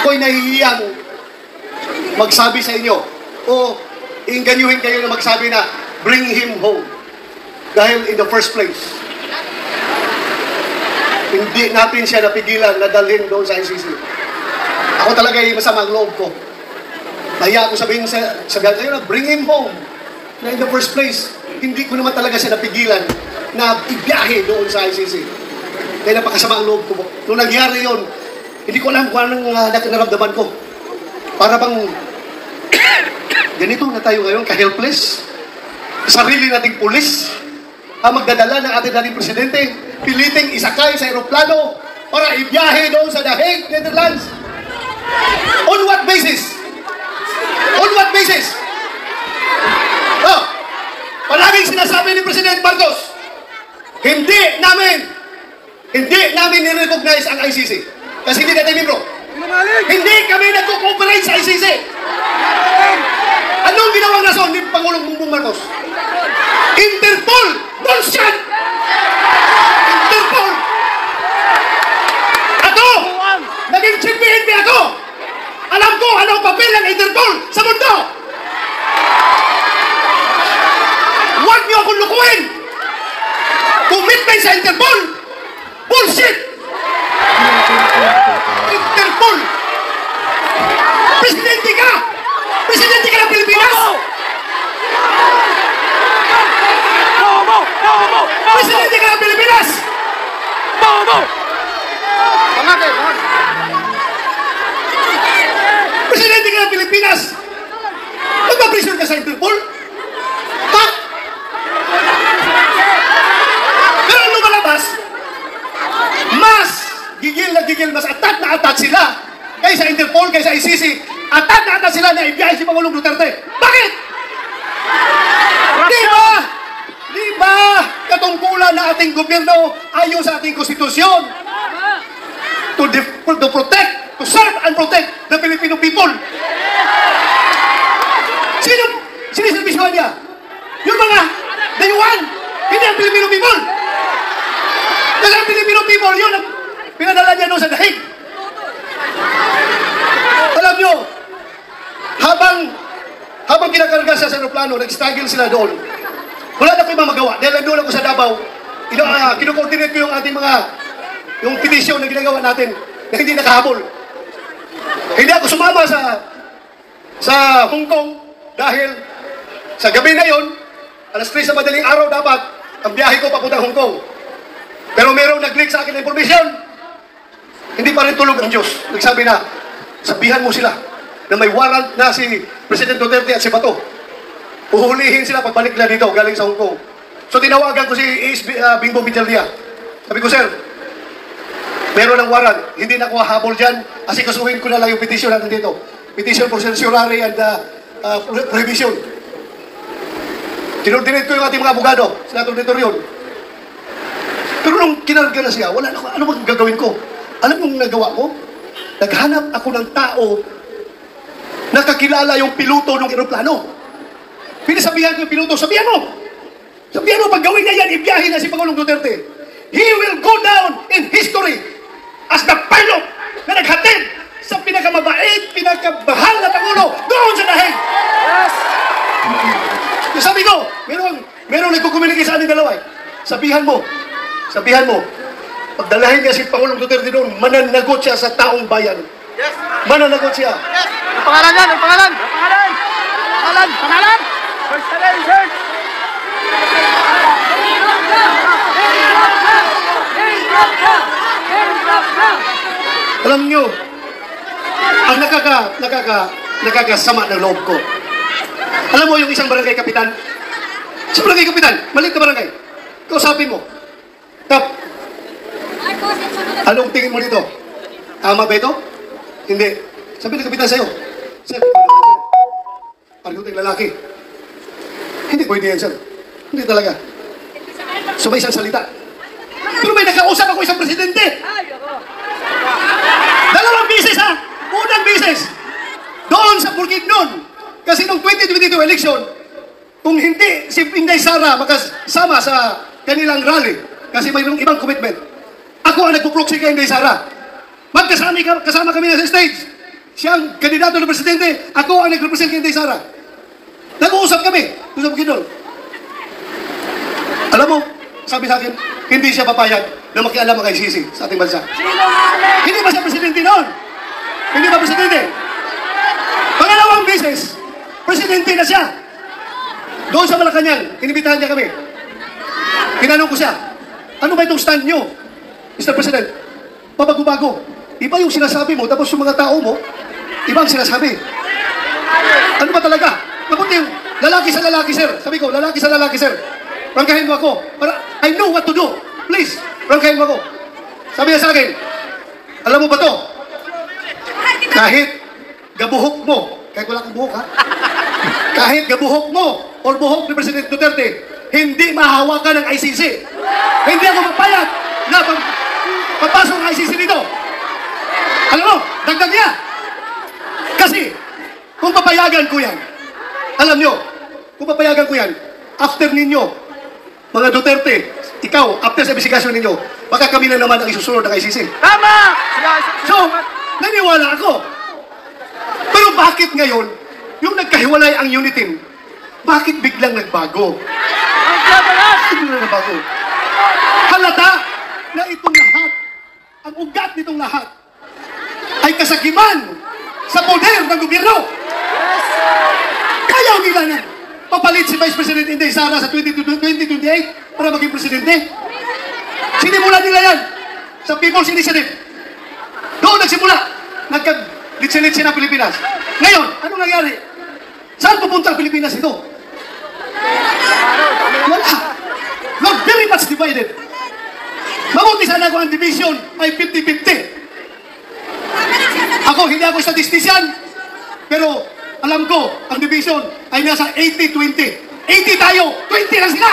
ako'y nahihiyang magsabi sa inyo o inganyuhin kayo na magsabi na bring him home. Dahil in the first place, hindi natin siya napigilan na dalhin doon sa ICC. Ako talaga ay masamang loob ko. Nahiya ako sabihin kayo na bring him home. Na in the first place, hindi ko naman talaga siya napigilan na ibiyahe doon sa ICC. Kaya napakasama ang loob ko. Nung nangyari yun, hindi ko alam kung anong naramdaman ko. Para bang ganito na tayo ngayon, ka-helpless. Sarili nating pulis ang magdadala ng ating dating presidente, piliting isakay sa aeroplano para ibiyahe doon sa The Hague, Netherlands. On what basis? On what basis? Oh, palaging sinasabi ni President Marcos, hindi namin ni-recognize ang ICC. Kasi hindi natin membro. Hindi kami nagko-cooperate sa ICC. Anong ginawang rason ni Pangulong Bongbong Marcos? Interpol! Bullshit! Interpol! Ako! Naging chief PNP ako! Alam ko anong papel ng Interpol sa mundo! Huwag niyo akong lukuhin! Commitment sa Interpol! Bullshit! Interpol! Presidente ka! Presidente ka ng Pilipinas! Presidente ka ng Pilipinas! Presidente ka ng Pilipinas! Magpapresyon ka sa Interpol? Ha? Pero ang lumalabas, mas gigil na gigil, mas atat na atat sila kaysa Interpol, kaysa ICC. Atat na atat sila na ibiyahe si Pangulong Duterte. Bakit? Di ba katungkulan na ating gobyerno ayon sa ating konstitusyon to protect, to serve and protect the Filipino people? Sino servisyo niya? Yung mga dayuhan, hindi ang Filipino people. Kasi ang Filipino people, yun ang pinadala niya doon sa The Hague. Alam nyo, habang kinakarga siya sa aeroplano, nag-struggle sila doon. Wala na ko ibang magawa. Dahil nandun ako sa Davao, kino-coordinate ko yung ating yung petisyon na ginagawa natin na hindi nakahabol. Hindi ako sumama sa Hong Kong dahil sa gabi na yon, alas 3 sa madaling araw dapat ang biyahe ko papuntang Hong Kong. Pero merong nag-leak sa akin na informasyon. Hindi pa rin tulog ang Diyos. Nagsabi na, sabihan mo sila na may warrant na si President Duterte at si Bato. Uhulihin sila pagbalik nila dito, galing sa Hong Kong. So tinawagan ko si Bingo Micheldia. Sabi ko, sir, meron ng warrant. Hindi na ako hahabol dyan. Kasi kasuhin ko na lang yung petition natin dito. Petition for certiorari and prohibition. Tinordinate ko yung ating mga abogado. Senator Dito yun. Pero nung kinarga na siya, wala na ako. Ano bang gagawin ko? Alam mong nagawa ko? Naghanap ako ng tao na kakilala yung piloto ng aeroplano. Pinasabihan ko yung piloto, sabihan mo, pag gawin na yan, ibiyahin na si Pangulong Duterte. He will go down in history as the pilot na naghatid sa pinakamabait, pinakamahal na Pangulo doon sa The Hague. Yes! Sabi ko, merong nagkukumiligay sa ating dalawa. Sabihan mo, pagdalahin niya si Pangulong Duterte doon, mananagot siya sa taong bayan. Yes! Mananagot siya. Yes! Ang pangalan yan, ang pangalan! Pangalan! First name! Alam nyo, ang nakakasama ng loob ko. Alam mo yung isang barangay kapitan? Sa barangay kapitan, maliit na barangay. Kausapin mo. Tap, anong tingin mo dito? Tama ba ito? Hindi. Sabi ng kapitan sa'yo, sir, pareho tayong lalaki. Hindi pwede yan, sir. Hindi talaga. So may isang salita. Pero may nakausap ako isang presidente. Dalawang bisis ha. Unang bisis. Doon sa Bukidnon. Kasi noong 2022 election, kung hindi si Inday Sara makasama sa kanilang rally, kasi mayroong ibang commitment, ako ang nagpo-proxy kay Inday Sara. Kasama kami na sa stage. Siyang kandidato ng presidente, ako ang nag-represent kay Inday Sara. Nag-uusap kami. Usap ko doon. Alam mo, sabi sa akin, hindi siya papayag na makialam kay ICC sa ating bansa. Hindi ba siya presidente noon? Hindi ba presidente? Pangalawang beses, presidente na siya. Doon sa Malacanang, inibitahan niya kami. Tinanong ko siya, ano ba itong stand niyo, Mr. President? Pabago-bago. Iba yung sinasabi mo, tapos yung mga tao mo, iba ang sinasabi. Ano ba talaga? Mabuti yung lalaki sa lalaki, sir. Sabi ko, lalaki sa lalaki, sir. Prangkahin mo ako. Para I know what to do. Please, prangkahin mo ako. Sabi niya sa akin, alam mo ba to? Kahit gabuhok mo, kahit wala kang buhok ha, kahit gabuhok mo or buhok ni President Duterte, hindi mahahawakan ng ICC. Hindi ako mapayag na papasok ng ICC dito. Alam mo, dagdag niya. Kasi, kung papayagan ko yan, alam nyo, kung papayagan ko yan, after ninyo, mga Duterte, ikaw, after sa investigasyon ninyo, baka kami na naman ang isusunod ng ICC. Tama! So, naniwala ako. Pero bakit ngayon, yung nagkahiwalay ang unit team, bakit biglang nagbago? Biglang nagbago. Halata na itong lahat, ang ugat nitong lahat, ay kasakiman sa poder ng gobyerno. Kaya nila na papalit si Vice President Inday Sara sa 2028 para maging presidente. Sinimulan nila yan sa People's Initiative. Doon nagsimula. Nagka-litsi-litsi na Pilipinas. Ngayon, anong nangyari? Saan pupunta ang Pilipinas ito? Wala. Not very much divided. Mabuti sana kung ang division ay 50-50. Ako, hindi ako statistician, pero alam ko, ang division ay nasa 80-20. 80 tayo, 20 lang sila.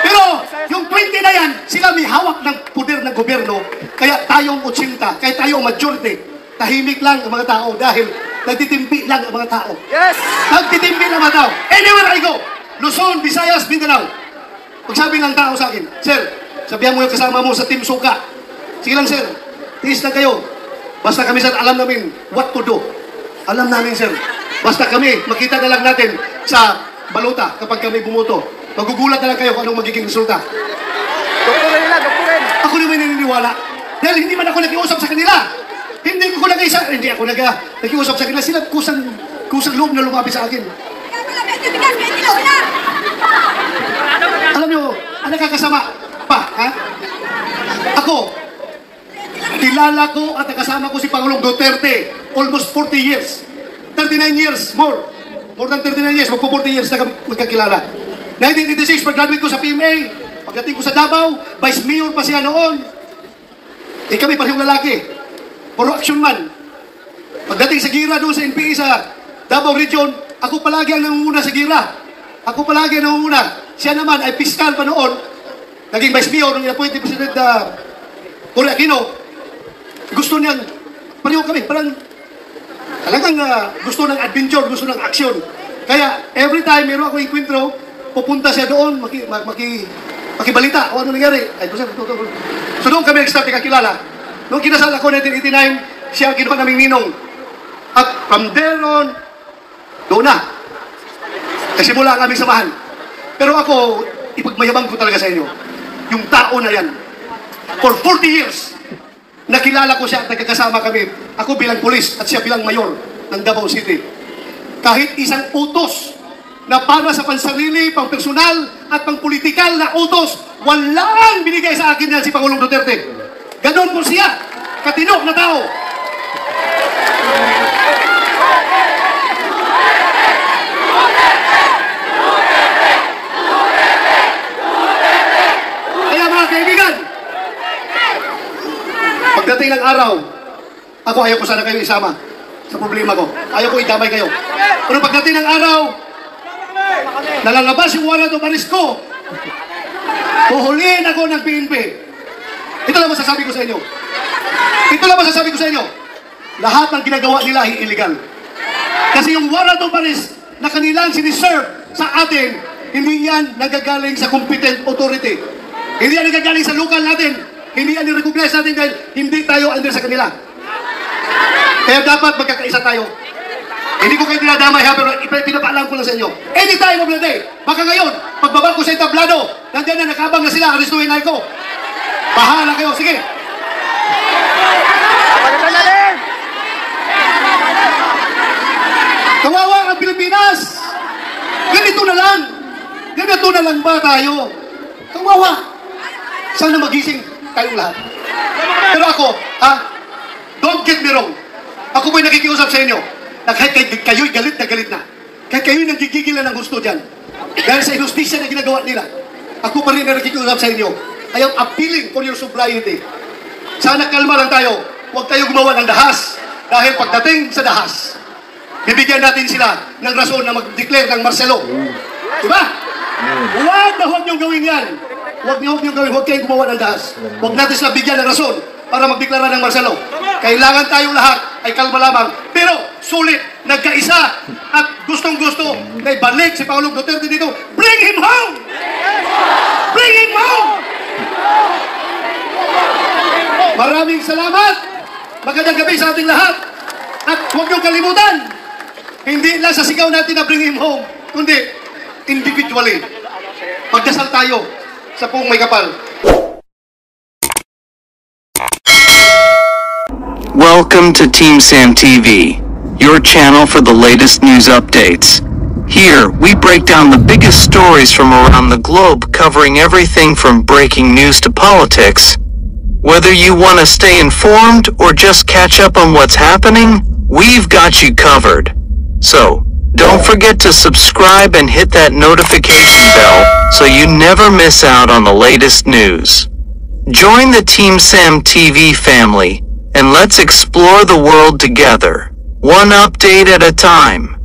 Pero yung 20 na yan, sila may hawak ng poder ng gobyerno, kaya tayong 80, kaya tayong majority. Tahimik lang ang mga tao dahil nagtitimpi lang ang mga tao. Yes! Nagtitimpi lang ang mga tao. Anywhere I go, Luzon, Visayas, Mindanao. Pagsabi ng tao sa akin, Sir, sabihan mo yung kasama mo sa Team Suka. Sige lang, sir. Tiis na kayo. Basta kami, sir, alam namin what to do. Alam namin, sir. Basta kami, makita na lang natin sa balota kapag kami bumoto. Magugulat na lang kayo kung anong magiging resulta. Doktorin nila, doktorin. Ako naman naniniwala. Dahil hindi man ako nakiusap sa kanila. Hindi ako nakiusap sa kanila. Sila kusang loob na lumapit sa akin. Alam nyo, ang nakakasama pa, ha? Ako, kilala ko at nakasama ko si Pangulong Duterte almost 40 years. 39 years, more than 39 years, magpo 40 years na magkakilala. 1986, pag-graduate ko sa PMA, pagdating ko sa Davao, Vice Mayor pa siya noon. Kami parehong lalaki, puro action man. Pagdating sa Gira doon sa NPA sa Davao Region, ako palagi ang nangunguna sa Gira. Ako palagi ang nangunguna. Siya naman ay piskal pa noon, naging Vice Mayor ng appointed President Cory Aquino. Gusto niyang, pareho kami, parang talagang gusto ng adventure, gusto ng action. Kaya every time meron ako enkwentro, pupunta siya doon, makibalita o ano nangyari. Ay, so doon kami nag-start kakilala. Noong kinasal ako 1989, siya ang kinuha naming ninong. At from there on, doon na. Nagsimula ang aming samahan. Pero ako, ipagmayabang ko talaga sa inyo. Yung tao na yan, for 40 years, nakilala ko siya at nagkakasama kami. Ako bilang pulis at siya bilang mayor ng Davao City. Kahit isang utos na para sa pansarili, pang-personal at pang-politikal na utos, walang binigay sa akin yan si Pangulong Duterte. Ganon po siya, katinok na tao. Kaya mga kaibigan, pagdating ng araw, ako ayaw ko sana kayo isama sa problema ko. Ayaw ko idamay kayo. Pero pagdating ng araw, nalalabas yung warrant of arrest ko. Huhulihin ako ng PNP. Ito lang masasabi ko sa inyo. Ito lang masasabi ko sa inyo. Lahat ng ginagawa nila ay illegal. Kasi yung warrant of arrest na kanilang siniserve sa atin, hindi yan nagagaling sa competent authority. Hindi yan nagagaling sa local natin. Hindi yan i-recognize natin dahil hindi tayo under sa kanila. Kaya dapat magkakaisa tayo. Hindi ko kayo dinadamay ha, pero pinapaalam ko lang sa inyo. Anytime of the day, baka ngayon, pagbaba ko sa entablado, nandiyan na, nakabang na sila, aristuhin na ko. Bahala kayo, sige. Pagkakita na rin! Kawawa ang Pilipinas! Ganito na lang! Ganito na lang ba tayo? Kawawa! Sana magising tayong lahat. Pero ako, don't get me wrong. Ako po'y nakikiusap sa inyo na kahit kayo'y galit na. Kahit kayo'y naggigigilan ng gusto dyan. Dahil sa inustisya na ginagawa nila. Ako pa rin na nakikiusap sa inyo. I am appealing for your sobriety. Sana kalma lang tayo. Huwag tayo gumawa ng dahas. Dahil pagdating sa dahas, bibigyan natin sila ng rason na mag-declare ng Marcelo. Diba? Huwag niyong gawin yan. Huwag niyong gawin. Huwag kayong gumawa ng dahas. Huwag natin sila bigyan ng rason para magdeklara ng Marcelo. Kailangan tayong lahat ay kalma lamang. Pero sulit, nagkaisa at gustong-gusto na ibalik si Pangulong Duterte dito. Bring him home! Bring him home! Maraming salamat! Magandang gabi sa ating lahat. At huwag niyong kalimutan, hindi lang sa sigaw natin na bring him home, kundi individually. Magdasal tayo sa Puong May Kapal. Welcome to Team Sam TV, your channel for the latest news updates. Here, we break down the biggest stories from around the globe, covering everything from breaking news to politics. Whether you want to stay informed or just catch up on what's happening, we've got you covered. So, don't forget to subscribe and hit that notification bell so you never miss out on the latest news. Join the Team Sam TV family, and let's explore the world together, one update at a time.